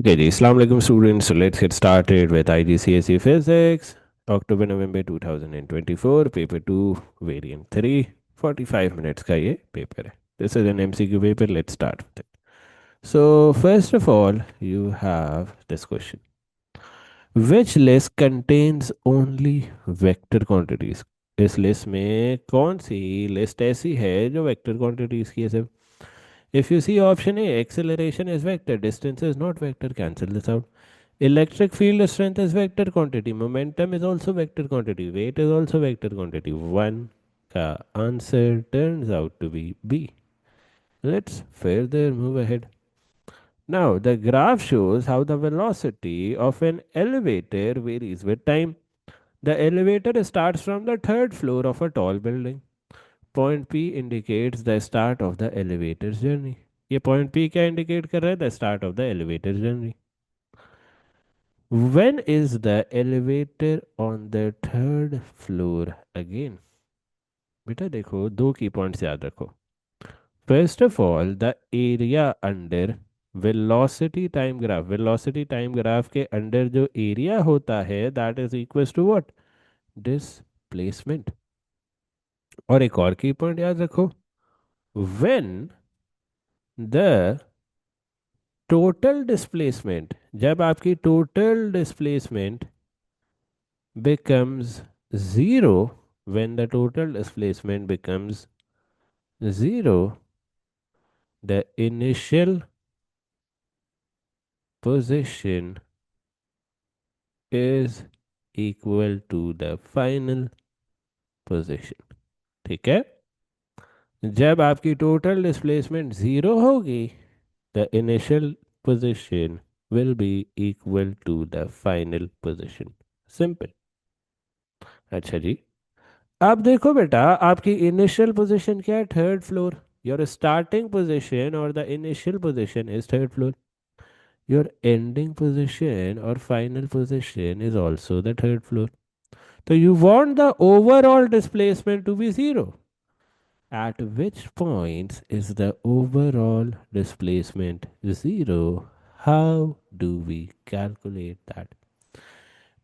Okay, ji. Assalamu alaikum students. So let's get started with IGCSE Physics, October November 2024, paper 2, variant 3, 45 minutes का ये paper है. This is an MCQ paper. Let's start with it. So first of all, you have this question. Which list contains only vector quantities? इस list में कौन सी list ऐसी है जो vector quantities की है सिर्फ? If you see option A, acceleration is vector, distance is not vector, cancel this out. Electric field strength is vector quantity, momentum is also vector quantity, weight is also vector quantity. One ka answer turns out to be B. Let's further move ahead. Now, the graph shows how the velocity of an elevator varies with time. The elevator starts from the third floor of a tall building. Point P indicates the start of the elevator's journey. ये point P क्या indicate कर रहा है? The start of the elevator journey. When is the elevator on the third floor again? बेटा देखो दो की points याद रखो. First of all, the area under velocity time graph के अंडर जो एरिया होता है that is equals to what? Displacement. और एक और की पॉइंट याद रखो. When the total displacement, जब आपकी total displacement becomes zero, when the total displacement becomes zero, the initial position is equal to the final position. ठीक है. जब आपकी टोटल डिस्प्लेसमेंट जीरो होगी the initial position will be equal to the final position. Simple. अच्छा जी. अब देखो बेटा आपकी इनिशियल पोजीशन क्या है? Third floor. Your starting position or the initial position is third floor. Your ending position or final position is also the third floor. तो you want the overall displacement to be zero. At which points is the overall displacement zero? How do we calculate that?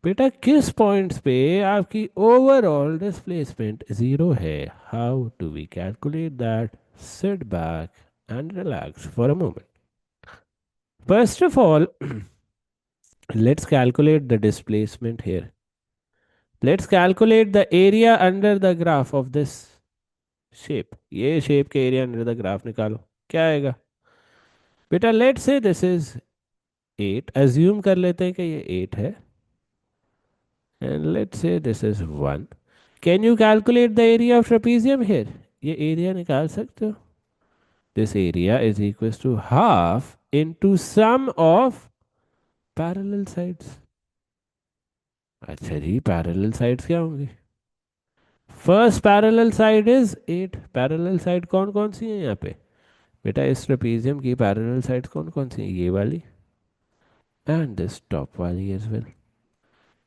बेटा किस points पे आपकी overall displacement zero है? How do we calculate that? Sit back and relax for a moment. First of all, let's calculate the displacement here. Let's calculate the area under the graph of this shape. ये shape के area under the graph निकालो. क्या आएगा बेटा? Let's say this is 8. Assume कर लेते हैं कि ये 8 है. And let's say this is 1. Can you calculate the area of trapezium here? ये एरिया निकाल सकते हो. This area is equal to half into sum of parallel sides. अच्छा जी, पैरेलल साइड्स क्या होंगी? First parallel side is 8. Parallel side कौन कौन सी है यहाँ पे बेटा? इस ट्रेपीजियम की पैरेलल साइड्स कौन कौन सी है? ये वाली एंड दिस टॉप वाली as well.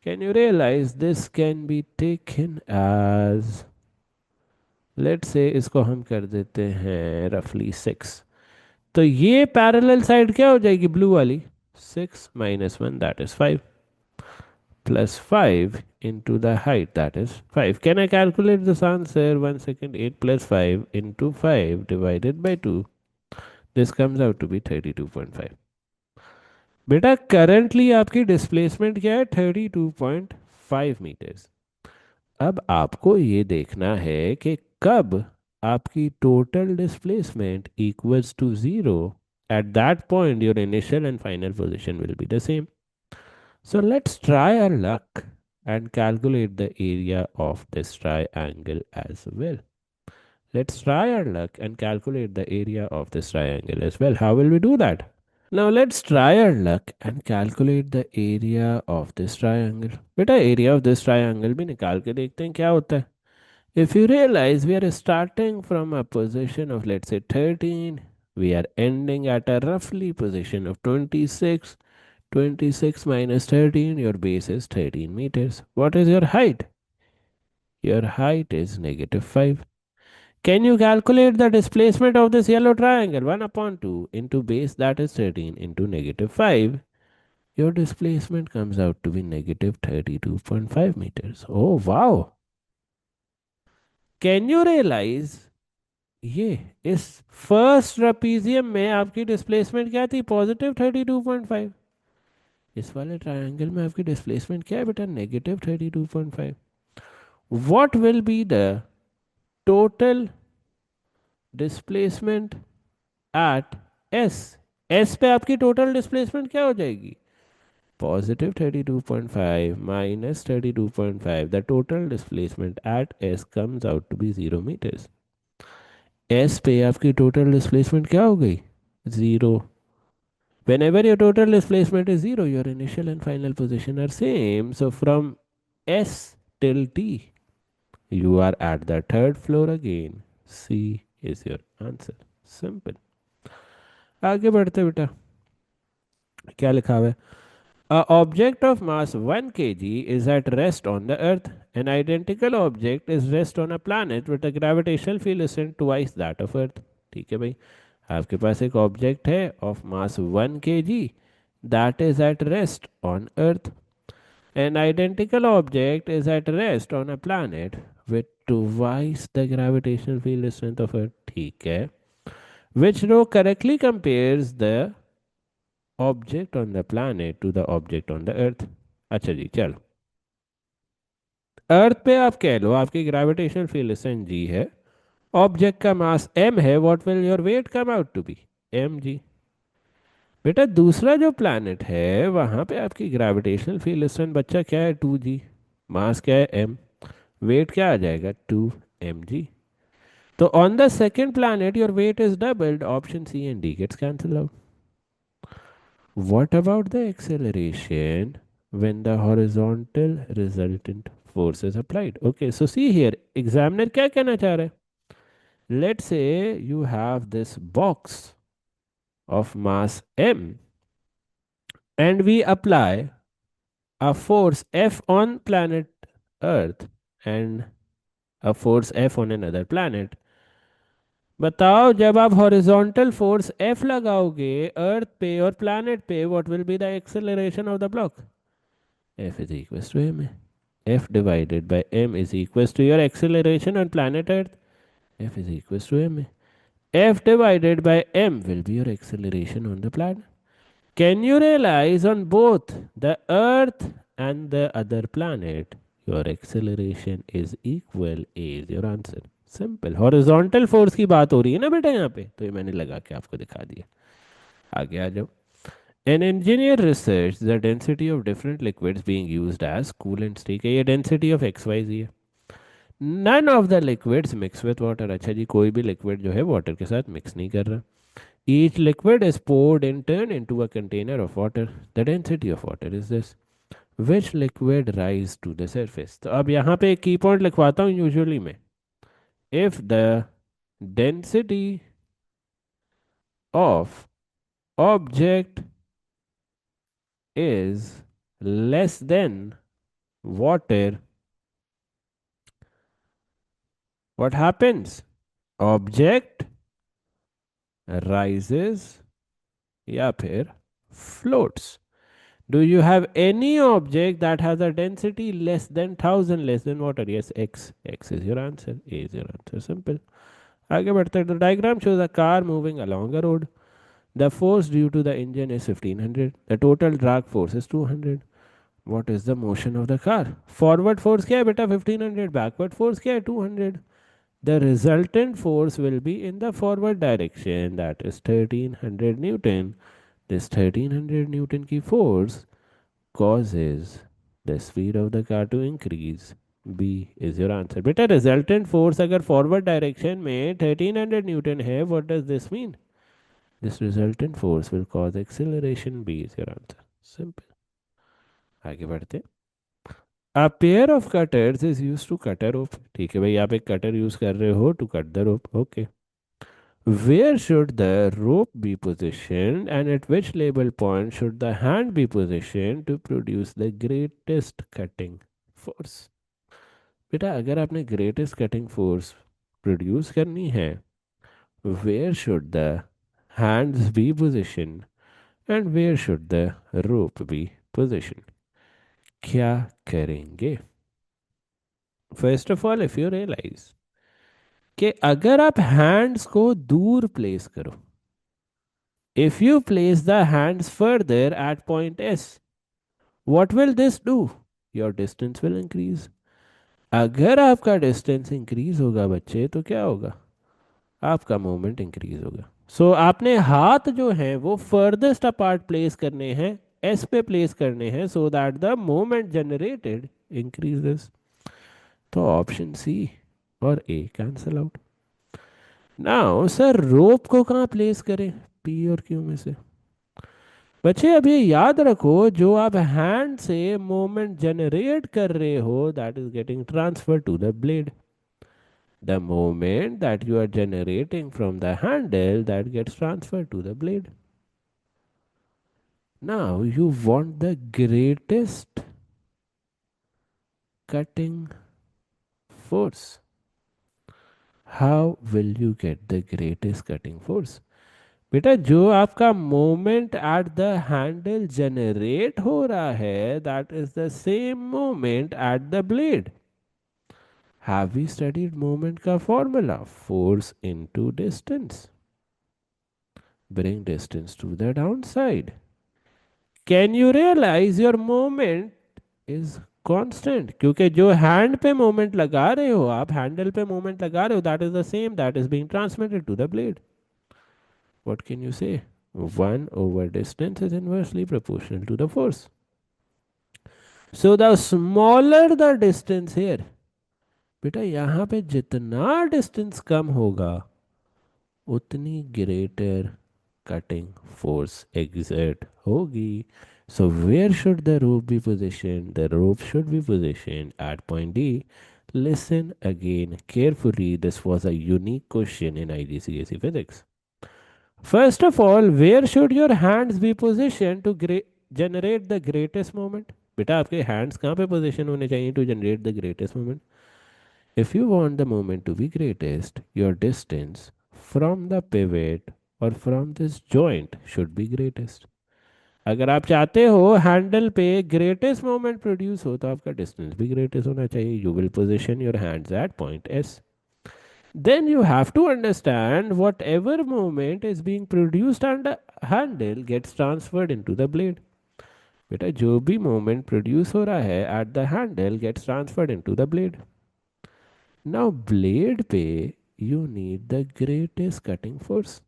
Can you realize this can be taken as, let's say इसको हम कर देते हैं roughly 6. तो ये पैरेलल साइड क्या हो जाएगी? ब्लू वाली. 6 minus 1 that is 5 plus 5 into the height that is 5. Can I calculate this answer? 1 second. 8 plus 5 into 5 divided by 2. This comes out to be 32.5. बेटा करंटली आपकी डिस्प्लेसमेंट क्या है? 32.5 मीटर्स. अब आपको ये देखना है कि कब आपकी total displacement equals to zero. At that point your initial and final position will be the same. So let's try our luck and calculate the area of this triangle as well. Let's try our luck and calculate the area of this triangle as well. How will we do that? Now let's try our luck and calculate the area of this triangle. बेटा area of this triangle भी निकाल के देखते हैं क्या होता है. If you realize we are starting from a position of let's say 13, we are ending at a roughly position of 26. 26 minus 13, your base is 13 meters. What is your height? Your height is negative 5. Can you calculate the displacement of this yellow triangle? 1 upon 2 into base that is 13 into negative 5. your displacement comes out to be negative 32.5 meters. Oh wow. Can you realize ये इस first ट्रापीजियम में आपकी displacement क्या थी? Positive 32.5। इस वाले triangle में आपकी डिस्प्लेसमेंट क्या है बेटा? Negative 32.5। What will be the total displacement eight S? S पे आपकी टोटल डिस्प्लेसमेंट क्या हो जाएगी? Positive 32.5 minus 32.5. The total displacement at S comes out to be 0 meters. S पे आपकी total displacement क्या हो गई? 0. Whenever your total displacement is 0, your initial and final position are same. So from S till T, you are at the third floor again. C is your answer. Simple. आगे बढ़ते बेटा, क्या लिखा हुआ है? A object of mass 1 kg is at rest on the earth. An identical object is rest on a planet with a gravitational field less twice that of earth. ठीक है भाई, आपके पास एक ऑब्जेक्ट है of mass 1 kg that is at rest on earth. An identical object is at rest on a planet with twice the gravitational field strength of earth. ठीक है, which row correctly compares the object on the planet to the object on the earth? अच्छा जी चलो, अर्थ पे आप कह लो आपकी gravitational field सन जी है, ऑब्जेक्ट का मास m है, what will your weight come out to be? M g. बेटा दूसरा जो प्लैनेट है वहां पे आपकी ग्रेविटेशनल फील्ड सन बच्चा क्या है? 2 जी। मास क्या है? m। वेट क्या आ जाएगा? 2 mg। तो on the second planet your weight is doubled, option C and D gets cancel out. What about the acceleration when the horizontal resultant force is applied? Okay, so see here, examiner क्या कहना चाह रहा है? Let's say you have this box of mass m and we apply a force F on planet Earth and a force F on another planet. बताओ जब आप horizontal force F लगाओगे अर्थ पे और प्लैनेट पे, what will be the acceleration of the block? F is equals to m. F divided by m is equals to your acceleration on planet Earth. F is equals to m. F divided by m will be your acceleration on the planet. Can you realize on both the Earth and the other planet, your acceleration is equal? A is your answer. Simple, horizontal force की बात हो रही है ना बेटा यहाँ पे, तो ये मैंने लगा के आपको दिखा दिया। आगे आ जाओ। An engineer researched the density of different liquids being used as coolants. ठीक है, ये density of XYZ है। None of the liquids mix with water. अच्छा जी, कोई भी liquid जो है water के साथ mix नहीं कर रहा। Each liquid is poured in turn into a container of water. The density of water is this. Which liquid rise to the surface? तो अब यहाँ पे एक की पॉइंट लिखवाता हूँ यूजुअली में। If the density of object is less than water, what happens? Object rises या फिर floats. Do you have any object that has a density less than 1000, less than water? Yes, x. X is your answer. A is your answer. Simple. आगे बढ़ते हैं। The diagram shows a car moving along a road. The force due to the engine is 1500. The total drag force is 200. What is the motion of the car? Forward force क्या है बेटा? 1500. Backward force क्या है? 200. The resultant force will be in the forward direction, that is 1300 Newton. This 1300 Newton की force causes the speed of the car to increase. B is your answer. बेटा resultant force अगर forward direction में 1300 Newton है, what does this mean? This resultant force will cause acceleration. B is your answer. Simple. आगे बढ़ते। A pair of cutters is used to cut a rope. ठीक है भाई, आप एक कटर यूज कर रहे हो to cut the rope. Okay. Where should the rope be positioned and at which label point should the hand be positioned to produce the greatest cutting force? बेटा अगर आपने greatest cutting force produce करनी है, where should the hands be positioned and where should the rope be positioned? क्या करेंगे? First of all, if you realise कि अगर आप हैंड्स को दूर प्लेस करो, if you place the hands further at point S, what will this do? Your distance will increase. अगर आपका डिस्टेंस इंक्रीज होगा बच्चे, तो क्या होगा? आपका मोमेंट इंक्रीज होगा. सो आपने हाथ जो है वो फर्देस्ट अपार्ट प्लेस करने हैं, एस पे प्लेस करने हैं, so that the moment generated increases. तो ऑप्शन सी और ए कैंसल आउट. नाउ सर, रोप को कहाँ प्लेस करें पी और क्यू में से? बच्चे अब ये याद रखो, जो आप हैंड से मोमेंट जनरेट कर रहे हो that is getting transfer to the blade. The moment that you are generating from the handle that gets transferred to the blade. Now you want the greatest cutting force. How will you get the greatest cutting force? बेटा, जो आपका moment at the handle generate हो रहा है that is the same moment at the blade. Have we studied moment का formula? Force into distance. Bring distance to the downside. Can you realise your moment is constant? क्योंकि जो hand पे moment लगा रहे हो आप, हैंडल पे moment लगा रहे हो, that is the same that is being transmitted to the blade. What can you say? 1/distance is inversely proportional to the force. So the smaller the distance here, बेटा यहाँ पे जितना डिस्टेंस कम होगा उतनी ग्रेटर cutting force exert होगी. So where should the rope be positioned? The rope should be positioned at point D. Listen again carefully. This was a unique question in IGCSE physics. First of all, where should your hands be positioned to generate the greatest moment? बेटा आपके hands कहाँ पे position होने चाहिए to generate the greatest moment? If you want the moment to be greatest, your distance from the pivot or from this joint should be greatest. अगर आप चाहते हो हैंडल पे ग्रेटेस्ट मोमेंट प्रोड्यूस हो तो आपका डिस्टेंस भी ग्रेटेस्ट होना चाहिए. You will position your hands eight point S. Then you have to understand whatever moment is being produced on the handle gets transferred into the blade. बेटा जो भी moment produce हो रहा है at the handle gets transferred into the blade. Now blade पे you need the greatest cutting force.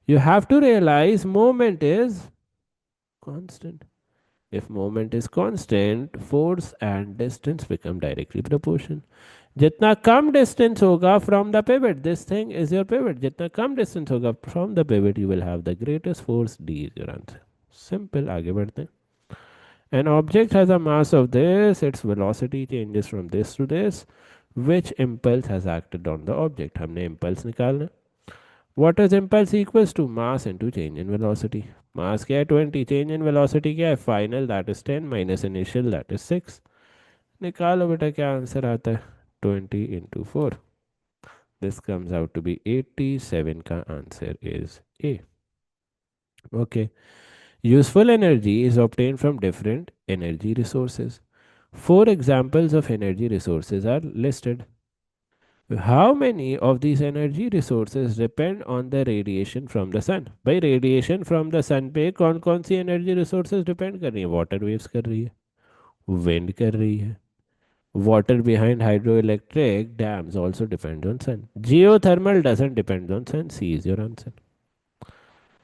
You have to realize moment is constant. If moment is constant, force and distance become directly proportional. जितना कम distance होगा from the pivot, this thing is your pivot. जितना कम distance होगा from the pivot, you will have the greatest force. D is your answer. Simple. आगे बढ़ते हैं. An object has a mass of this, its velocity changes from this to this. Which impulse has acted on the object? हमने impulse निकालना. What is impulse equals to? Mass into change in velocity. Mass क्या है 20, change in velocity क्या है final, that is 10 minus initial, that is 6. निकालो बेटा क्या answer आता है. 20 into 4. This comes out to be 87. का answer is A. Okay. Useful energy is obtained from different energy resources. 4 examples of energy resources are listed. How many of these energy resources depend on the radiation from the sun? भाई radiation from the sun पे कौन कौन सी energy resources depend कर रही है? Water waves कर रही है, wind कर रही है, water behind hydroelectric dams also depend on sun. Geothermal doesn't depend on sun. C is your answer.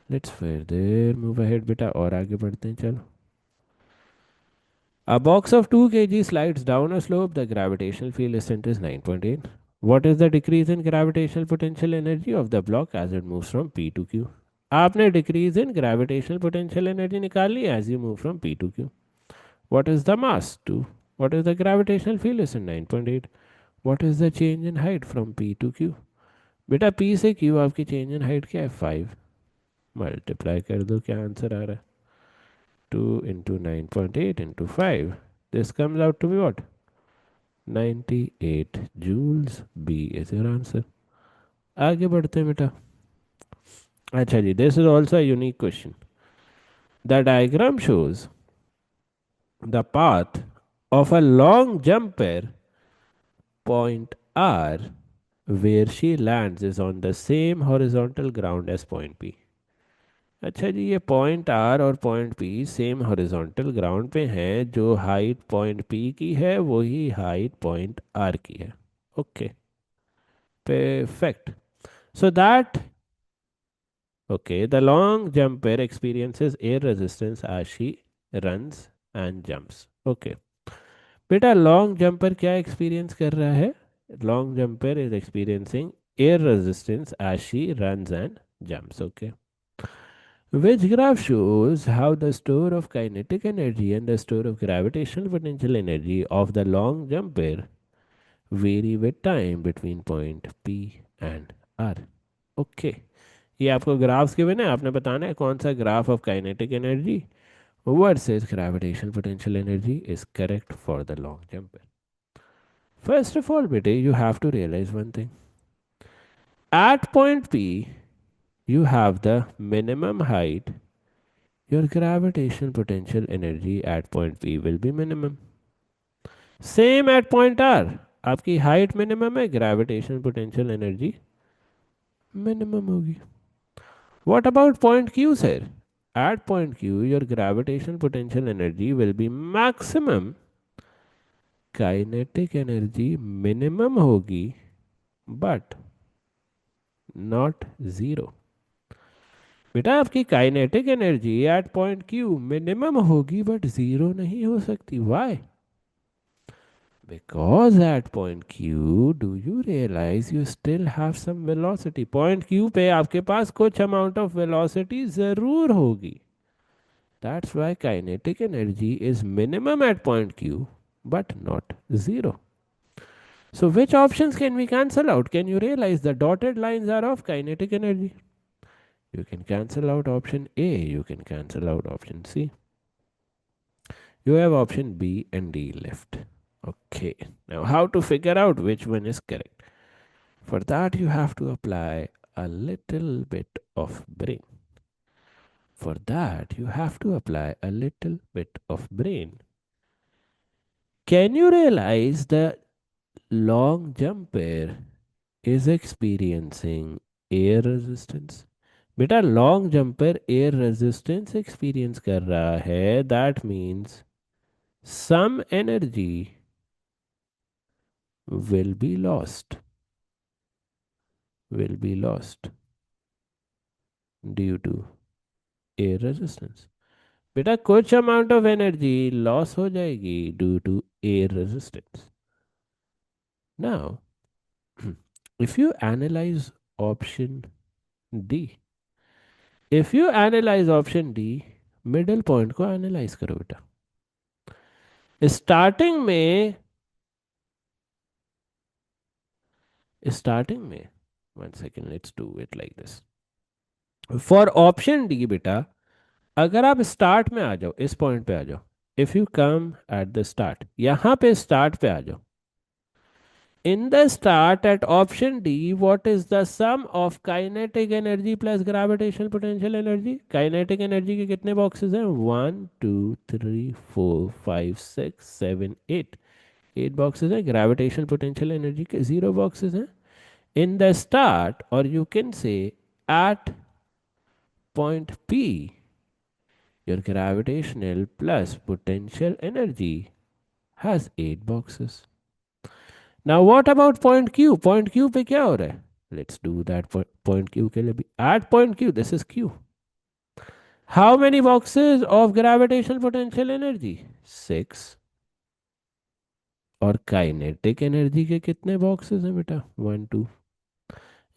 Let's further move ahead बेटा और आगे बढ़ते हैं चलो. A box of 2 kg slides down a slope. The gravitational field distance is 9.8. What is the decrease in gravitational potential energy of the block as it moves from P to Q? आपने decrease in gravitational potential energy निकाल ली as you move from P to Q. What is the mass? 2. What is the gravitational field distance? 9.8. What is the change in height from P to Q? बेटा P से Q आपकी change in height क्या है? 5. Multiply कर दो क्या answer आ रहा है? 2 into 9.8 into 5. This comes out to be what? 98 joules. B is your answer. आगे बढ़ते हैं बेटा. अच्छा जी, this is also a unique question. The diagram shows the path of a long jumper point R where she lands is on the same horizontal ground as point P. अच्छा जी, ये point are और point P same horizontal ground पे हैं। जो height point P की है वही height point are की है। Okay, perfect. So that, okay, the long jumper experiences air resistance as she runs and jumps. Okay. बेटा लॉन्ग जंपर क्या एक्सपीरियंस कर रहा है? Long jumper is experiencing air resistance as she runs and jumps. Okay. Which graph shows how the store of kinetic energy and the store of gravitational potential energy of the long jumper vary with time between point P and R. Okay. ये आपको graphs के बिना आपने बताना है कौन सा graph of kinetic energy versus gravitational potential energy is correct for the long jumper. First of all बेटे, you have to realise one thing. At point p you have the minimum height, your gravitational potential energy at point P will be minimum. Same at point R, आपकी height minimum है, gravitational potential energy minimum होगी। What about point Q, sir? At point Q, your gravitational potential energy will be maximum. Kinetic energy minimum होगी, but not zero. बेटा आपकी kinetic energy at point Q minimum होगी but zero नहीं हो सकती। Why? Because at point Q do you realise you still have some velocity. Point Q पे आपके पास कुछ अमाउंट ऑफ वेलोसिटी जरूर होगी। That's why kinetic energy is minimum at point Q but not zero. So which options can we cancel out? Can you realize the dotted lines are of kinetic energy? You can cancel out option A, you can cancel out option C. You have option B and D left. Okay, now how to figure out which one is correct? For that, you have to apply a little bit of brain. For that, you have to apply a little bit of brain. Can you realize the long jumper is experiencing air resistance? बेटा long jumper air resistance experience कर रहा है, that means some energy will be lost, will be lost due to air resistance. बेटा कुछ amount of energy loss हो जाएगी due to air resistance. Now if you analyze option D, if you analyze option D, middle point को analyse करो बेटा। Starting में one second, let's do it like this. For option D बेटा, अगर आप start में आ जाओ, इस पॉइंट पे आ जाओ, if you come at the start, यहां पे स्टार्ट पे आ जाओ। In the start at option D, what is the sum of kinetic energy plus gravitational potential energy? Kinetic energy के कितने बॉक्सेस हैं? 1 2 3 4 5 6 7 8, 8 बॉक्सेस हैं। ग्रेविटेशनल पोटेंशियल एनर्जी के 0 बॉक्सेस हैं। इन द स्टार्ट, और you can say at point P, your gravitational plus potential energy has 8 boxes. Now what about point Q? Point Q पे क्या हो रहा है? Let's do that point Q के लिए भी। At point Q, this is Q. How many boxes of gravitational potential energy? 6. और kinetic energy के कितने बॉक्सेस हैं बेटा? 1 2।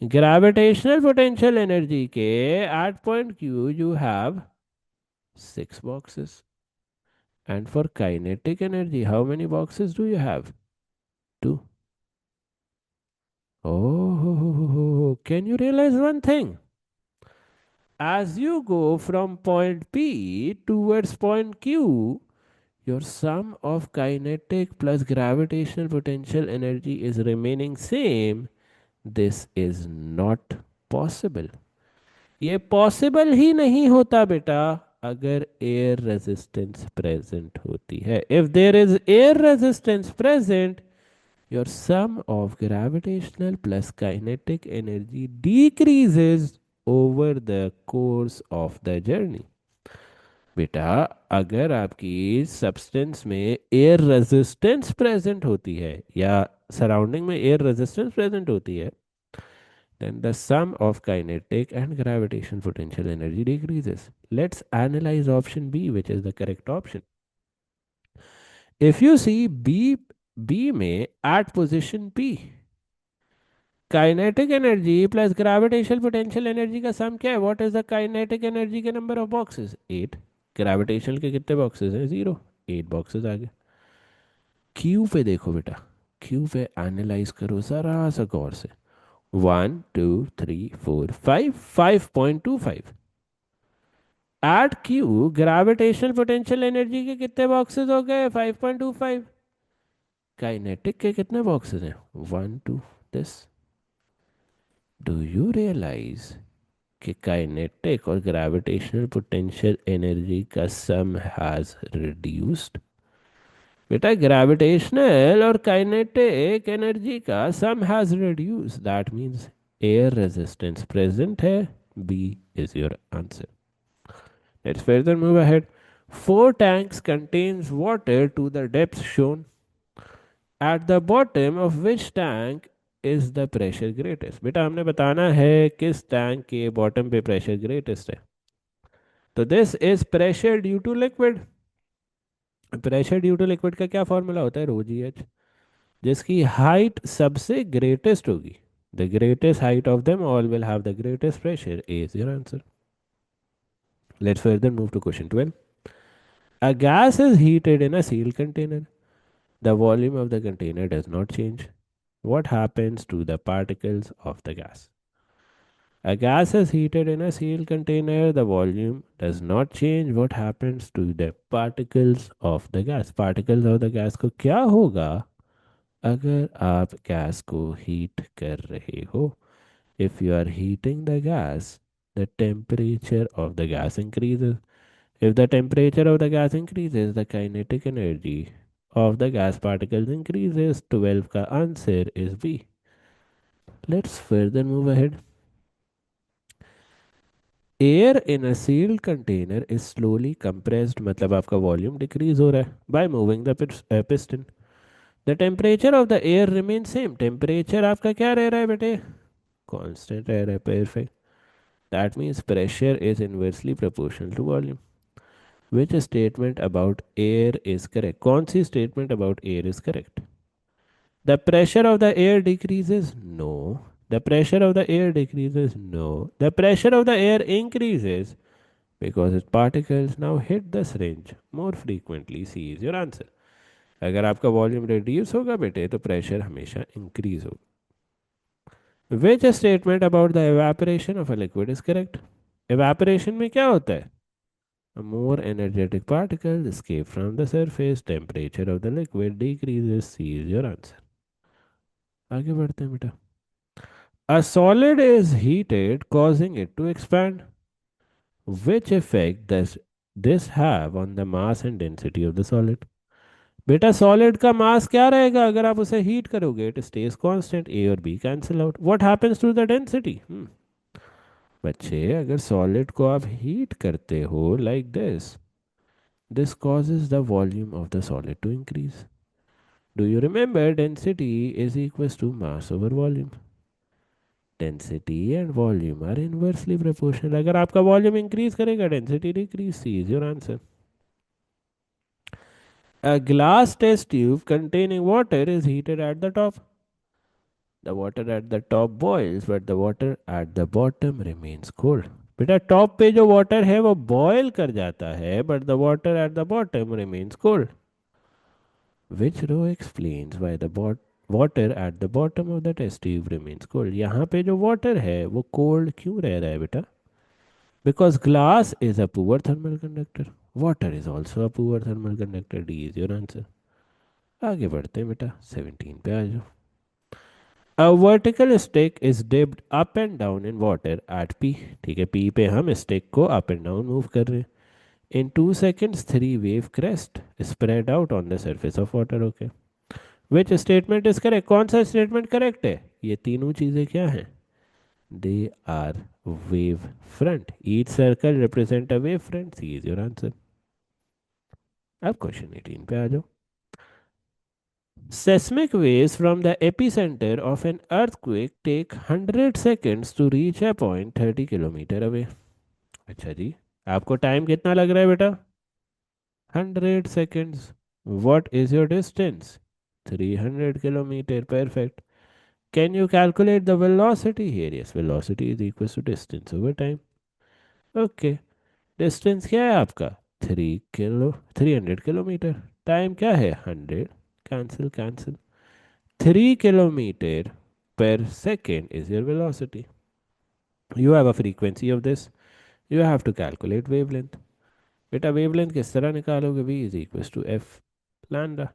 ग्रेविटेशनल पोटेंशियल एनर्जी के at point Q you have 6 boxes. And for kinetic energy, how many boxes do you have? 2. Oh, can you realize one thing? As you go from point P towards point Q, your sum of kinetic plus gravitational potential energy is remaining same. This is not possible. ये possible ही नहीं होता बेटा। अगर air resistance present होती है, if there is air resistance present, your sum of gravitational plus kinetic energy decreases over the course of the journey. बेटा, अगर आपकी सब्सटेंस में एयर रेजिस्टेंस प्रेजेंट होती है या सराउंडिंग में एयर रेजिस्टेंस प्रेजेंट होती है, then the sum of kinetic and gravitation potential energy decreases. Let's analyze option B, which is the correct option. If you see B में at position P, kinetic energy plus gravitational potential energy का सम क्या है? What is the kinetic energy के number of boxes? 8। Gravitational के कितने boxes हैं? 0। 8 boxes आ गए। Q पे देखो बेटा, क्यू पे एनालाइज करो जरा सा गौर से। 1 2 3 4 5 5.25 at Q gravitational potential energy के कितने बॉक्सेस हो गए? 5.25। काइनेटिक के कितने बॉक्सेस हैं? 1 2 दिस। डू यू रियलाइज कि काइनेटिक और ग्रेविटेशनल पोटेंशियल एनर्जी का सम हैज रिड्यूस्ड? बेटा, ग्रेविटेशनल और काइनेटिक एनर्जी का sum has reduced, that means air resistance present है। B is your answer. Let's further move ahead. Four tanks contains water to the depth shown. At the bottom of which tank is the pressure greatest? बेटा, हमने बताना है किस tank के bottom पे pressure greatest है। तो this is pressure due to liquid. Pressure due to liquid का क्या फॉर्मूला होता है? Rho g h. जिसकी हाइट सबसे ग्रेटेस्ट होगी, the greatest height of them all will have the greatest pressure. A is your answer. Let's further move to question 12। A gas is heated in a sealed container, the volume of the container does not change. What happens to the particles of the gas? A gas is heated in a sealed container. The volume does not change. What happens to the particles of the gas? Particles of the gas को क्या होगा अगर आप gas को heat कर रहे हो? If you are heating the gas, the temperature of the gas increases. If the temperature of the gas increases, the kinetic energy of the gas particles increases. 12 का answer is B. Let's further move ahead. Air in a sealed container is slowly compressed, मतलब आपका volume decrease हो रहा है by moving the piston. The temperature of the air remains same. Temperature आपका क्या रह रहा है बेटे? कांस्टेंट रह रहा है। Perfect. That means pressure is inversely proportional to volume. Which statement about air is correct? कौन सी statement about air is correct? The pressure of the air decreases? No. The pressure of the air decreases? No. The pressure of the air increases because its particles now hit the syringe more frequently. C is your answer. अगर आपका volume reduce होगा बेटे तो pressure हमेशा increase होगा। Which statement about the evaporation of a liquid is correct? Evaporation में क्या होता है? A more energetic particles escape from the surface. Temperature of the liquid decreases. C is your answer. आगे बढ़ते हैं बेटा। A solid is heated, causing it to expand. Which effect does this have on the mass and density of the solid? बेटा, solid का मास क्या रहेगा अगर आप उसे हीट करोगे? It stage constant. ए और b cancel out. What happens to the density? बच्चे, अगर सॉलिड को आप हीट करते हो like this, this causes the volume of the solid to increase. Do you remember density is equals to mass over volume? Density and volume are inversely proportional. अगर आपका volume increase करेगा, density decrease. C is your answer. A glass test tube containing water is heated at the top. The water at the top boils, but the water at the bottom remains cold. बेटा, top पे जो water है वो boil कर जाता है, but the water at the bottom remains cold. Which row explains why the water at the bottom of the test tube remains cold? यहाँ पे जो water है वो cold क्यों रह रहा है बेटा? Because glass is a poor thermal conductor. Water is also a poor thermal conductor. D is your answer. आगे बढ़ते हैं बेटा, 17 पे आ जाओ। A vertical stick is dipped up and down in water at P. ठीक है, P पे हम stick को up and down move कर रहे हैं। In 2 seconds, 3 wave crest spread out on the surface of water. Okay. Which statement is correct? कौन सा statement correct है? ये तीनों चीजें क्या हैं? They are wave front. Each circle represent a wave front. C is your answer. अब question 18 पे आ जाओ. Seismic waves from the epicenter of an earthquake take 100 seconds to reach a point 30 kilometre away. अच्छा जी, आपको time कितना लग रहा है बेटा? 100 seconds. What is your distance? 300 kilometer. Perfect. Can you calculate the velocity here? Yes, velocity is equal to distance over time. Okay. Distance क्या है आपका? 300 किलोमीटर. टाइम क्या है? 100. Cancel, cancel. 3 kilometer per second is your velocity. You have a frequency of this. You have to calculate wavelength. बेटा wavelength किस तरह निकालोगे? V is equals to F lambda.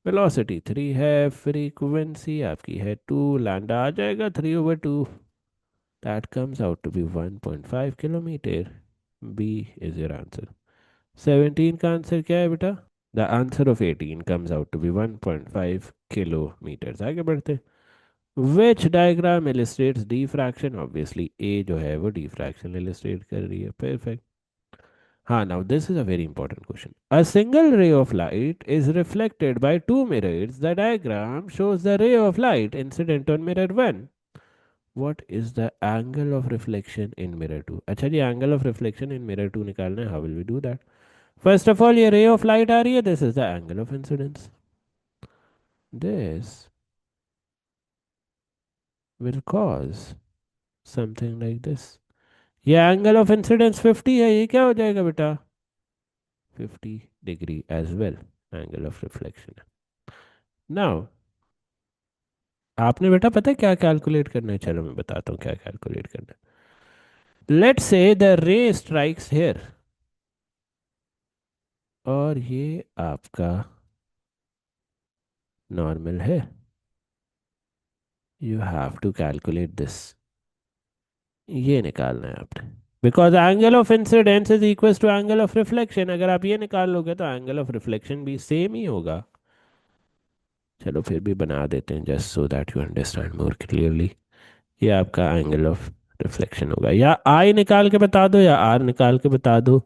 Velocity 3 है, फ्रीक्वेंसी आपकी है 2, लैंडा आ जाएगा 3/2. That comes out to be 1.5 kilometre. B is your answer. 17 का आंसर क्या है बेटा? The answer of 18 comes out to be 1.5 kilometre. आगे बढ़ते. Which diagram illustrates diffraction? Obviously A जो है वो डिफ्रैक्शन इलिस्ट्रेट कर रही है. परफेक्ट. हाँ, now this is a very important question. A single ray of light is reflected by two mirrors. The diagram shows the ray of light incident on mirror 1. What is the angle of reflection in mirror 2? अच्छा जी, angle of reflection in mirror 2 निकालना है. How will we do that? First of all, ये ray of light आ रही है. This is the angle of incidence. This will cause something like this. ये angle of incidence 50 है. ये क्या हो जाएगा बेटा? 50 degree as well. Angle of reflection. Now, आपने बेटा पता है क्या कैलकुलेट करना है? चलो मैं बताता हूँ क्या कैलकुलेट करना है. लेट्स से द रे स्ट्राइक्स हेयर, और ये आपका नॉर्मल है. You have to calculate this. ये निकालना है आपने. Because angle of incidence is equal to angle of reflection. अगर आप ये निकाल लोगे तो एंगल ऑफ रिफ्लेक्शन भी सेम ही होगा. चलो फिर भी बना देते हैं just so that you understand more clearly. ये आपका एंगल ऑफ रिफ्लेक्शन होगा. या आई निकाल के बता दो या आर निकाल के बता दो.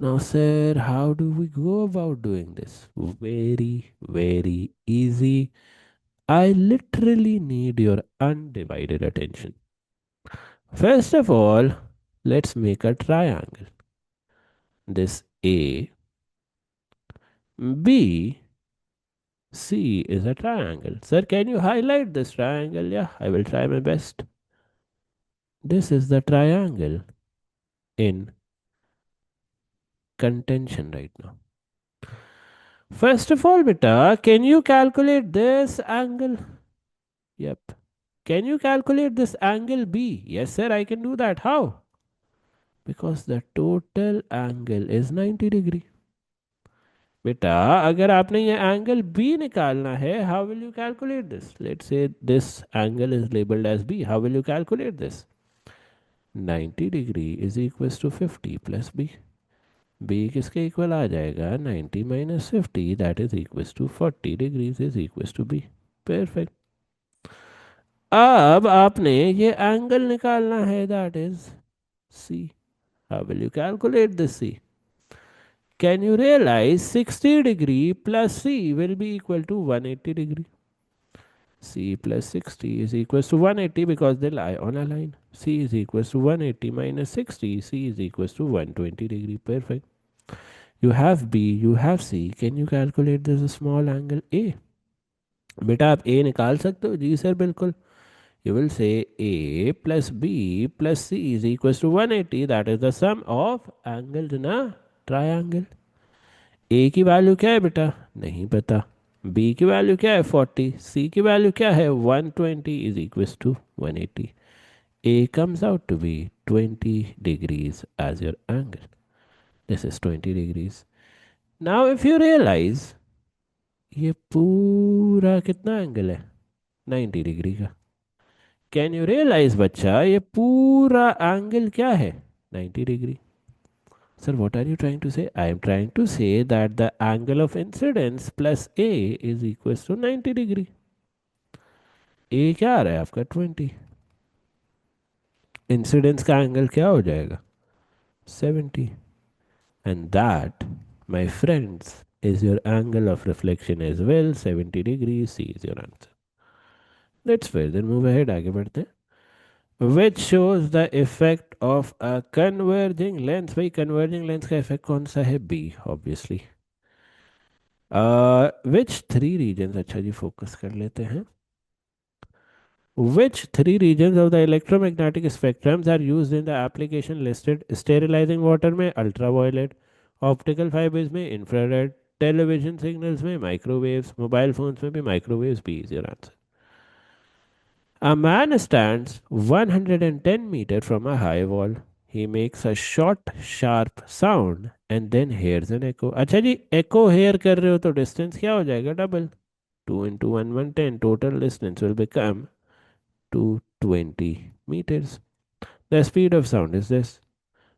Now, sir, how do we go about doing this? Very, very easy. I literally need your undivided attention. First of all, let's make a triangle. This A, B, C is a triangle. Sir, can you highlight this triangle? Yeah, I will try my best. This is the triangle in contention right now. First of all, beta, can you calculate this angle? Yep. Can you calculate this angle B? Yes, sir, I can do that. How? Because the total angle is 90 degree. बेटा अगर आपने ये angle B निकालना है, how will you calculate this? Let's say this angle is labeled as B. How will you calculate this? 90 degree is equals to 50 plus B. B किसके equal आ जाएगा? 90 minus 50, that is equals to 40 degrees is equals to B. Perfect. अब आपने ये angle निकालना है, that is C. How will you calculate this C? Can you realize 60 degree plus C will be equal to 180 degree? C plus 60 is equals to 180 because they lie on a line. C is equals to 180 minus 60. C is equals to 120 degree. Perfect. You have B, you have C. Can you calculate this small angle A? बेटा आप A निकाल सकते हो? जी sir बिल्कुल. You will say A plus B plus C is equals to 180. That is the sum of angles in a triangle. A की value क्या है बेटा? नहीं पता. B की वैल्यू क्या है? 40. C की वैल्यू क्या है? 120 is equals to 180. A comes out to be 20 degrees as your angle. This is 20 degrees. Now if you realize ये पूरा कितना एंगल है? 90 डिग्री का. कैन यू रियलाइज बच्चा ये पूरा एंगल क्या है? 90 degree. Sir, what are you trying to say? I am trying to say that the angle of incidence plus A is equals to 90 degree. A क्या आ रहा है आपका 20, इंसिडेंस का एंगल क्या हो जाएगा 70, and that, my friends, is your angle of reflection as well, 70 degrees. C is your answer. Let's further move ahead, आगे बढ़ते हैं. Which shows the effect of a converging lens. भाई converging lens का effect कौन सा है? B, obviously. Which three regions, अच्छा जी focus कर लेते हैं. Which three regions of the electromagnetic spectrums are used in the application listed? Sterilizing water में ultraviolet, optical fibers में infrared, television signals में microwaves, mobile phones में भी microwaves. B is your answer. A man stands 110 meters from a high wall. He makes a short, sharp sound and then hears an echo. अच्छा जी, echo hear कर रहे हो तो distance क्या हो जाएगा? Double. 2 into 1, 110. Total distance will become 220 meters. The speed of sound is this.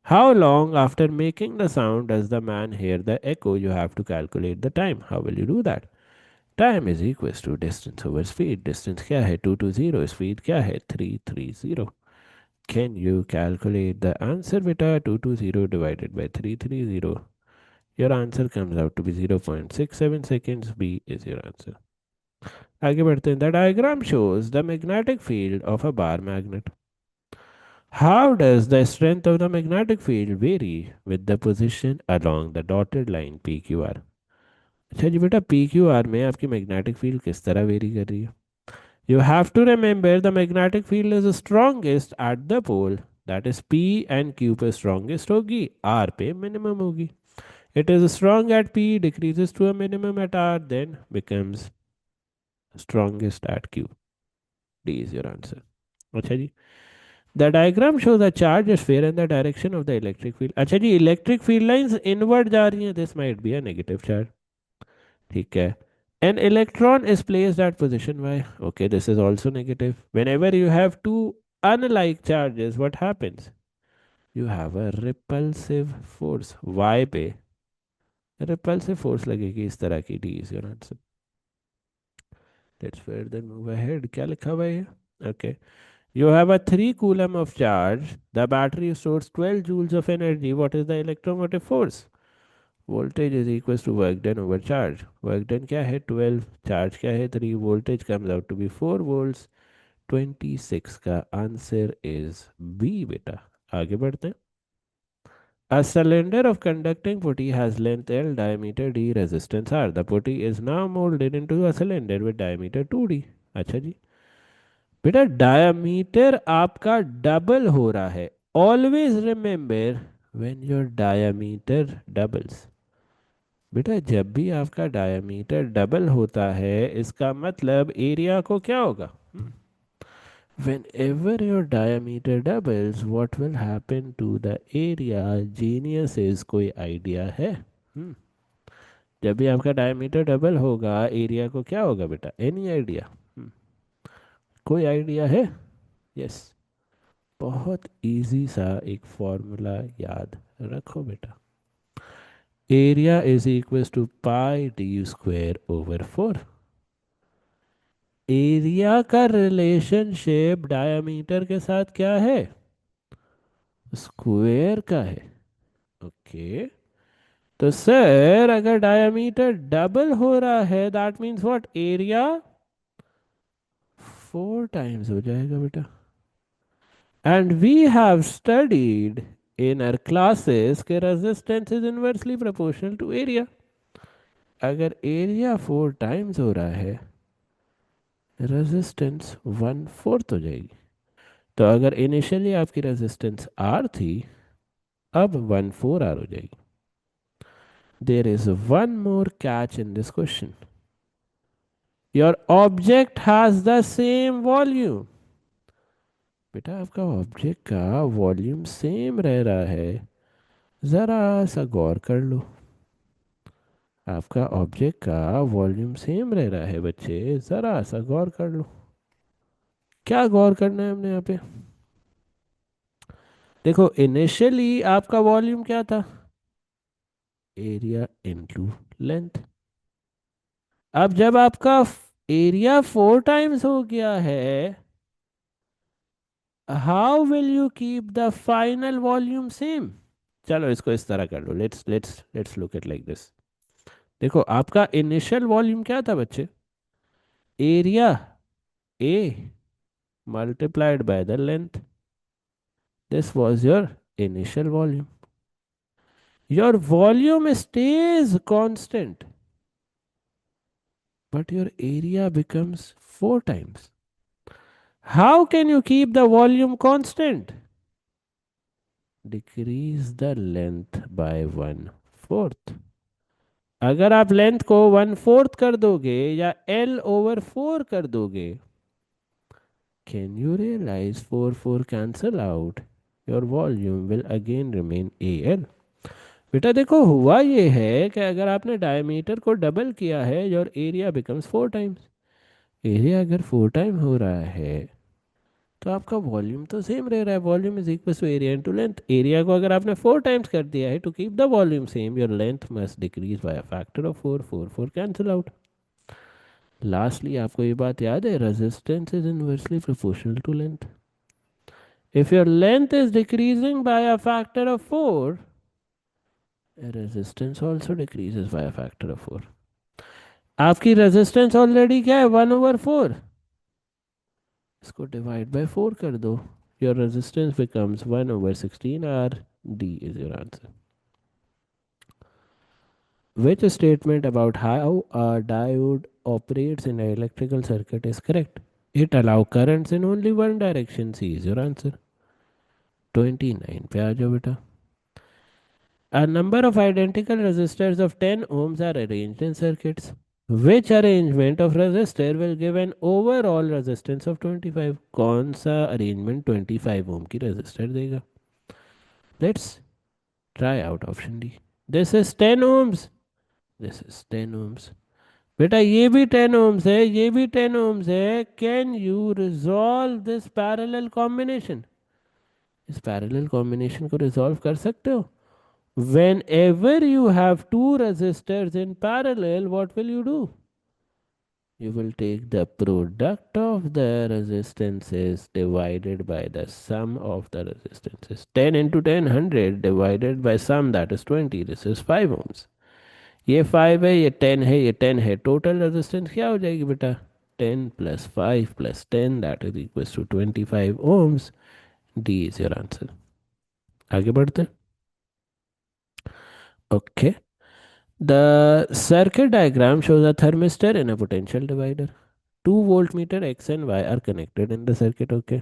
How long after making the sound does the man hear the echo? You have to calculate the time. How will you do that? Time is equals to distance over speed. Distance क्या है 220, speed क्या है 330. Can you calculate the answer beta? 220 divided by 330. Your answer comes out to be 0.67 seconds. B is your answer. आगे बढ़ते हैं. The diagram shows the magnetic field of a bar magnet. How does the strength of the magnetic field vary with the position along the dotted line PQR? अच्छा जी बेटा, P Q R में आपकी magnetic field किस तरह very कर रही है? You have to remember the magnetic field is strongest at the pole, that is p and q पे स्ट्रॉन्गेस्ट होगी, आर पे मिनिमम होगी. It is strong at p, decreases to a minimum at r, then becomes strongest at q. D is your answer. अच्छा जी. The diagram show the charge sphere and the direction of the electric field. अच्छा जी, electric field lines inward जा रही हैं, this might be a negative charge. ठीक है. An electron is placed at position y. Okay, this is also negative. Whenever you have two unlike charges, what happens? You have a repulsive force. Y पे repulsive force लगेगी इस तरह की. D is your answer. Let's further move ahead. क्या लिखा हुआ है? Okay. You have a 3 coulomb of charge. The battery stores 12 joules of energy. What is the electromotive force? Voltage is equals to work done over charge. Work done क्या है 12, charge क्या है 3, voltage comes out to be 4 volts. 26 का answer is B बेटा. आगे बढ़ते हैं. A cylinder of conducting putty has length L, diameter D, resistance R. The putty is now molded into a cylinder with diameter 2D. अच्छा जी. बेटा diameter आपका double हो रहा है. Always remember when your diameter doubles. बेटा जब भी आपका डायमीटर डबल होता है इसका मतलब एरिया को क्या होगा? Whenever your diameter doubles, what will happen to the area? Genius is कोई आइडिया है? हम्म. जब भी आपका डायमीटर डबल होगा एरिया को क्या होगा बेटा? Any idea? कोई आइडिया है? यस. बहुत इजी सा एक फॉर्मूला याद रखो बेटा. Area is equal to pi D square over 4. Area का रिलेशनशिप डायमीटर के साथ क्या है? स्क्वायर का है. ओके. तो सर अगर डायमीटर डबल हो रहा है that means what? Area 4 times हो जाएगा बेटा. And we have studied in our classes के resistance is inversely proportional to area. अगर एरिया 4 टाइम्स हो रहा है रेजिस्टेंस 1/4 हो जाएगी. तो अगर इनिशियली आपकी रेजिस्टेंस आर थी अब 1/4 आर हो जाएगी. There is one more catch in this question. Your object has the same volume. बेटा आपका ऑब्जेक्ट का वॉल्यूम सेम रह रहा है. जरा सा गौर कर लो. आपका ऑब्जेक्ट का वॉल्यूम सेम रह रहा है बच्चे, जरा सा गौर कर लो. क्या गौर करना है हमने यहाँ पे? देखो इनिशियली आपका वॉल्यूम क्या था? Area into length. अब जब आपका एरिया 4 टाइम्स हो गया है, how will you keep the final volume same? चलो इसको इस तरह कर लो, let's look it like this. देखो आपका इनिशियल वॉल्यूम क्या था बच्चे? Area a multiplied by the length. This was your initial volume. Your volume stays constant, but your area becomes 4 times. How can you keep the volume constant? Decrease the length by 1/4। अगर आप length को 1/4 कर दोगे या L/4 कर दोगे, can you realize 4 4 cancel out? Your volume will again remain AL। बेटा देखो हुआ ये है कि अगर आपने डायमीटर को डबल किया है, your area becomes 4 times. Area अगर 4 टाइम हो रहा है तो आपका वॉल्यूम तो सेम रह रहा है। Volume is equal to area into length. Area को अगर आपने 4 टाइम्स कर दिया है, to keep the volume same your length must decrease by a factor of 4। 4 4 cancel out. Lastly आपको ये बात याद है, resistance is inversely proportional to length. If your length is decreasing by a factor of 4, resistance also decreases by a factor of 4। आपकी resistance already क्या है? 1/4। इसको divide by 4 कर दो, your resistance becomes 1/16 R. D is your answer. Which statement about how a diode operates in an electrical circuit is correct? It allows currents in only one direction. C is your answer. 29 पे आ जाओ बेटा। A number of identical resistors of 10 ohms are arranged in circuits. Which arrangement of resistor will give an overall resistance of 25? कौन सा arrangement 25 ohm की resistor देगा? Let's try out option D. This is 10 ohms. This is 10 ohms. बेटा ये भी 10 ohms है, ये भी 10 ohms है। Can you resolve this parallel combination? इस पैरेलल कॉम्बिनेशन को रिजॉल्व कर सकते हो? whenever you have two resistors in parallel, what will you do? You will take the product of the resistances divided by the sum of the resistances. 10 into 10 100 divided by sum, that is 20। this is 5 ohms। ये 5 है, ये 10 है, ये 10 है। Total resistance क्या हो जाएगी बेटा? 10 plus 5 plus 10, that is equal to 25 ohms। D is your answer. आगे बढ़ते। Okay. The circuit diagram shows a thermistor and a potential divider. Two voltmeter X and Y are connected in the circuit. Okay.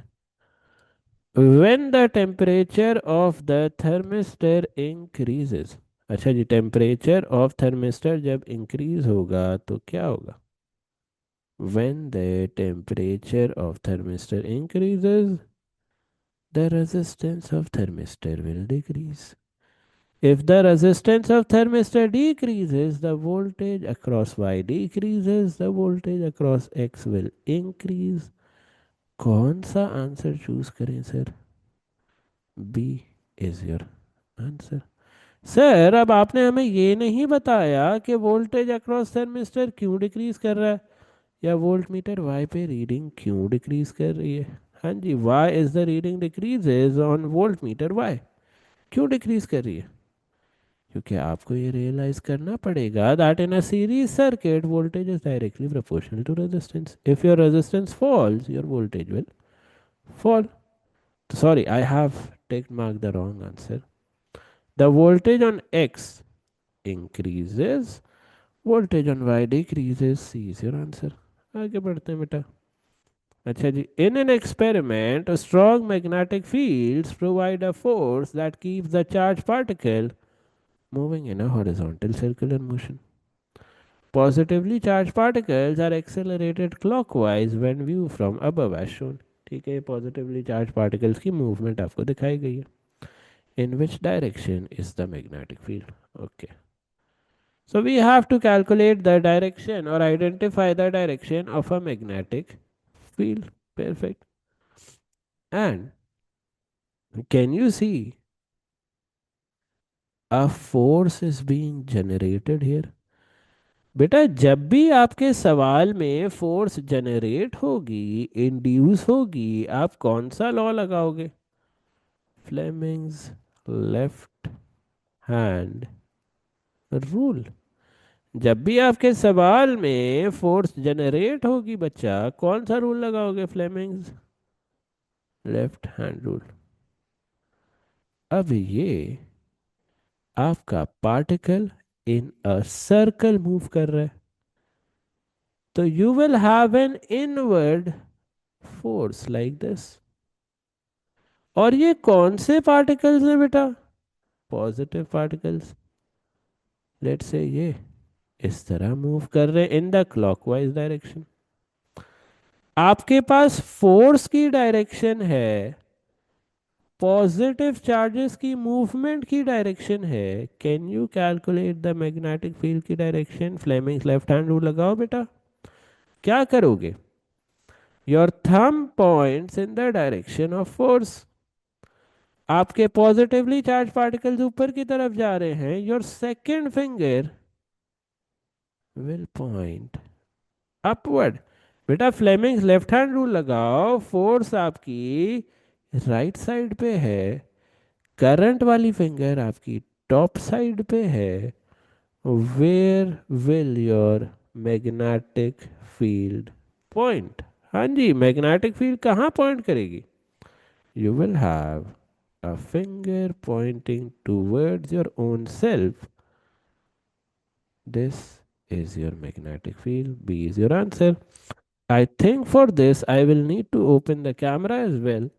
When the temperature of the thermistor increases, अच्छा जी, temperature of thermistor जब increase होगा तो क्या होगा? When the temperature of thermistor increases, the resistance of thermistor will decrease. If the resistance of thermistor decreases, the voltage across Y decreases, the voltage across X will increase. कौन सा answer choose करें sir? B is your answer. Sir अब आपने हमें ये नहीं बताया कि वोल्टेज अक्रॉस थर्मिस्टर क्यों डिक्रीज कर रहा है, या वोल्ट मीटर वाई पे रीडिंग क्यों डिक्रीज कर रही है? हाँ जी, why is the reading decreases on voltmeter Y. क्यों डिक्रीज कर रही है? क्योंकि आपको ये रियलाइज करना पड़ेगा that in a series circuit voltage is directly proportional to resistance. If your resistance falls, your voltage will fall। Sorry, I have ticked mark the wrong answer. The voltage on X increases, voltage on Y decreases। C is your answer। आगे बढ़ते हैं बेटा। अच्छा जी, in an experiment, strong magnetic fields provide a force that keeps the charged particle moving in a horizontal circular motion. Positively charged particles are accelerated clockwise when viewed from above as shown। ठीक है, positively charge particles की movement आपको दिखाई गई है। In which direction is the magnetic field? Okay, so we have to calculate the direction or identify the direction of a magnetic field. Perfect। And can you see A force is being generated here. बेटा जब भी आपके सवाल में force generate होगी, induce होगी, आप कौन सा लॉ लगाओगे? Fleming's left hand rule. जब भी आपके सवाल में फोर्स जनरेट होगी बच्चा, कौन सा रूल लगाओगे? Fleming's left hand rule. अब ये आपका particle in a circle move कर रहा है, तो you will have an inward force like this. और ये कौन से पार्टिकल्स हैं बेटा? Positive particles. लेट्स से ये इस तरह मूव कर रहे हैं इन द क्लॉकवाइज डायरेक्शन। आपके पास फोर्स की डायरेक्शन है, पॉजिटिव चार्जेस की मूवमेंट की डायरेक्शन है। Can you calculate the magnetic field की direction? Fleming's left hand rule लगाओ बेटा। क्या करोगे? Your thumb points in the direction of force. आपके पॉजिटिवली चार्ज पार्टिकल्स ऊपर की तरफ जा रहे हैं, your second finger will point upward. बेटा फ्लेमिंग्स लेफ्ट हैंड रूल लगाओ, फोर्स आपकी राइट साइड पे है, करंट वाली फिंगर आपकी टॉप साइड पे है। Where will your magnetic field point? हाँ जी, मैग्नेटिक फील्ड कहाँ पॉइंट करेगी? You will have a finger pointing towards your own self. This is your magnetic field. B is your answer. I think for this I will need to open the camera as well.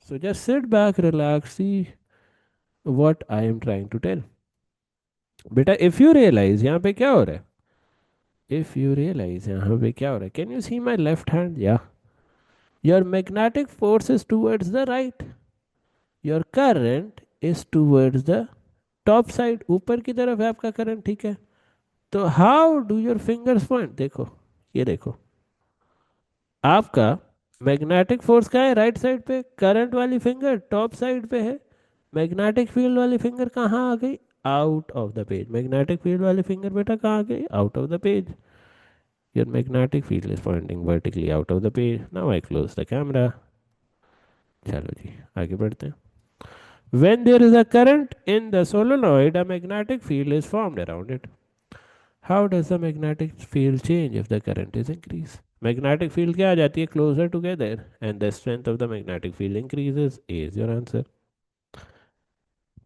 So just sit back, relax, see what I am trying to tell. बेटा if you realize यहाँ पे क्या हो रहा है? If you realize यहाँ पे क्या हो रहा है? Can you see my left hand? Yeah. Your magnetic force is towards the right. Your current is towards the top side, ऊपर की तरफ है आपका करंट, ठीक है? तो how do your fingers point? देखो, ये देखो, आपका मैग्नेटिक फोर्स का है राइट साइड पे, करंट वाली फिंगर टॉप साइड पे है, मैग्नेटिक फील्ड वाली फिंगर कहाँ आ गई? Out of the page. Magnetic field वाली फिंगर बेटा कहाँ आ गई? Out of the page. Your magnetic field is pointing vertically out of the page. Now I close the camera. चलो जी आगे बढ़ते हैं। When there is a current in the solenoid, a magnetic field is formed around it. How does the magnetic field change if the current is increased? Magnetic field क्या आ जाती है? Closer together, and the strength of the magnetic field increases. A is your answer.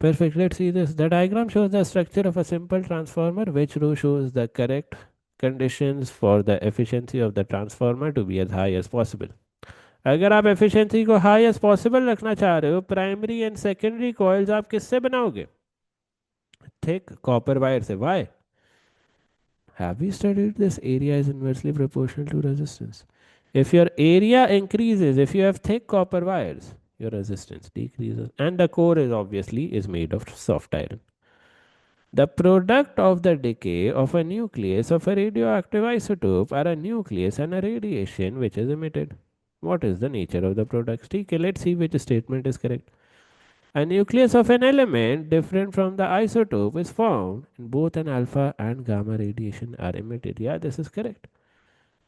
Perfect. Let's see this. The diagram shows the structure of a simple transformer. Which row shows the correct conditions for the efficiency of the transformer to be as high as possible? अगर आप efficiency को high as possible रखना चाह रहे हो, primary and secondary coils आप किससे बनाओगे? Thick copper wire से. Why? Have we studied this? Area is inversely proportional to resistance. If your area increases, if you have thick copper wires, your resistance decreases. And the core is obviously is made of soft iron. The product of the decay of a nucleus of a radioactive isotope are a nucleus and a radiation which is emitted. What is the nature of the products? Okay, let's see which statement is correct. A nucleus of an element different from the isotope is found in both an alpha and gamma radiation are emitted. Yeah, this is correct.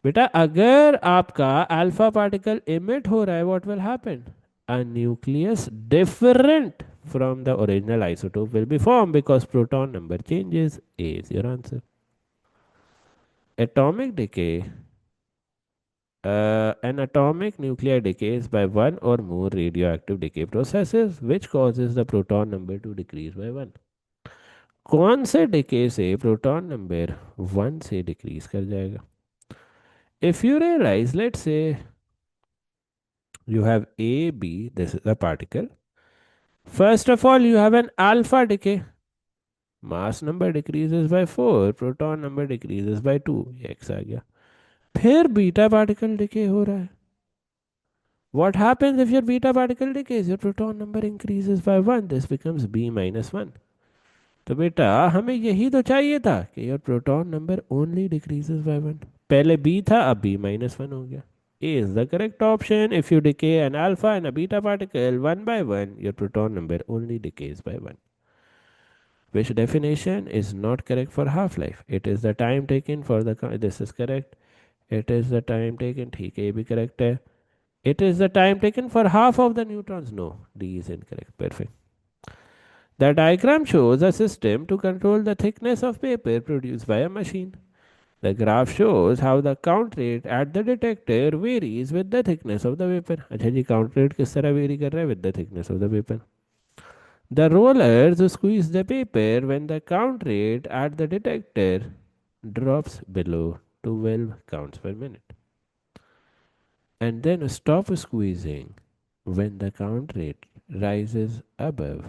बेटा अगर आपका alpha particle emit हो रहा है, what will happen? A nucleus different from the original isotope will be form because proton number changes. A is your answer. Atomic decay. An atomic nuclear decays by one or more radioactive decay processes, which causes the proton number to decrease by one. कौन से decay से proton number one से decrease कर जाएगा? If you realize, let's say you have A, B, this is a particle. First of all, you have an alpha decay. Mass number decreases by 4, proton number decreases by 2. ये X आ गया. फिर beta particle decay हो रहा है. What happens if your beta particle decays? Your proton number increases by 1. This becomes B minus 1. तो बेटा हमें यही तो चाहिए था कि your proton number only decreases by 1. पहले बी था, अब बी माइनस 1 हो गया. A is the correct option. If you decay an alpha and a beta particle one by one, your proton number only decays by 1. Which definition is not correct for half-life? It is the time taken for the, this is correct. It is the time taken, ठीक है ये भी correct है. It is the time taken for half of the neutrons. No, D is incorrect. Perfect. The diagram shows a system to control the thickness of paper produced by a machine. The graph shows how the count rate at the detector varies with the thickness of the paper. अच्छा जी count rate किस तरह vary कर रहा है with the thickness of the paper. The rollers squeeze the paper when the count rate at the detector drops below 12 counts per minute and then stop squeezing when the count rate rises above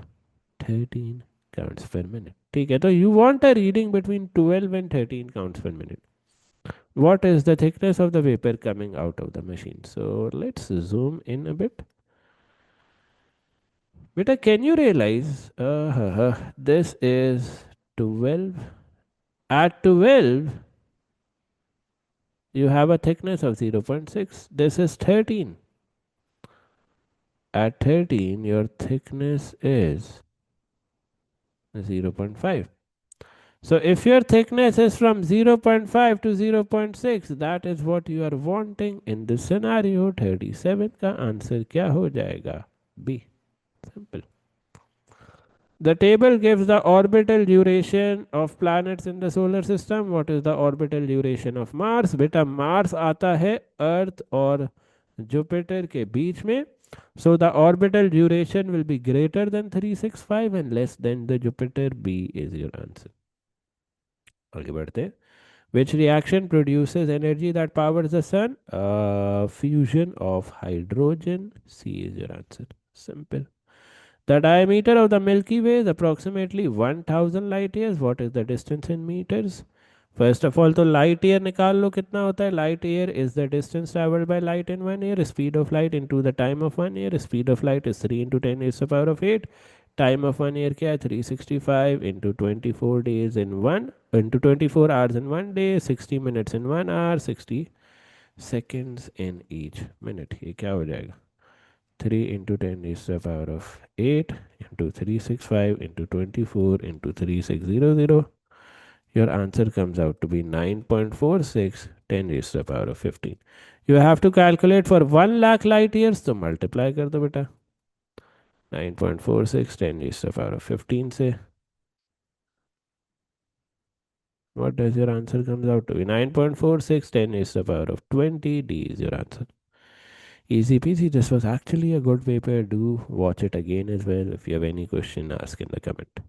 13 counts per minute. ठीक है तो you want a reading between 12 and 13 counts per minute. What is the thickness of the vapor coming out of the machine? So let's zoom in a bit. Beta, can you realize this is 12? At 12, you have a thickness of 0.6. This is 13. At 13, your thickness is 0.5. So if your thickness is from 0.5 to 0.6, that is what you are wanting in this scenario. 37 का answer क्या हो जाएगा? B. Simple. The table gives the orbital duration of planets in the solar system. What is the orbital duration of Mars? बेटा Mars आता है Earth और Jupiter के बीच में. So the orbital duration will be greater than 365 and less than the Jupiter. B is your answer. आगे बढ़ते हैं. Which reaction produces energy that powers the sun? Fusion of hydrogen. C is your answer. Simple. The diameter of the Milky Way is approximately 1000 light years. What is the distance in meters? First of all, तो light year निकाल लो कितना होता है. Light year is the distance traveled by light in 1 year. Speed of light into the time of 1 year. Speed of light is 3 into 10 raised to the power of 8. Time of 1 year क्या है? 365 into 24 days in 1 into 24 hours in 1 day. 60 minutes in 1 hour. 60 seconds in each minute. ये क्या हो जाएगा? 3 into 10 raised to the power of 8 into 365 into 24 into 3600. Your answer comes out to be 9.46 10 raised to the power of 15. You have to calculate for 1 lakh light years, so multiply कर दो बेटा. 9.46 10 raised to the power of 15 से. What does your answer comes out to be? 9.46 10 raised to the power of 20. D is your answer. Easy peasy. This was actually a good paper. Do watch it again as well. If you have any question, ask in the comment.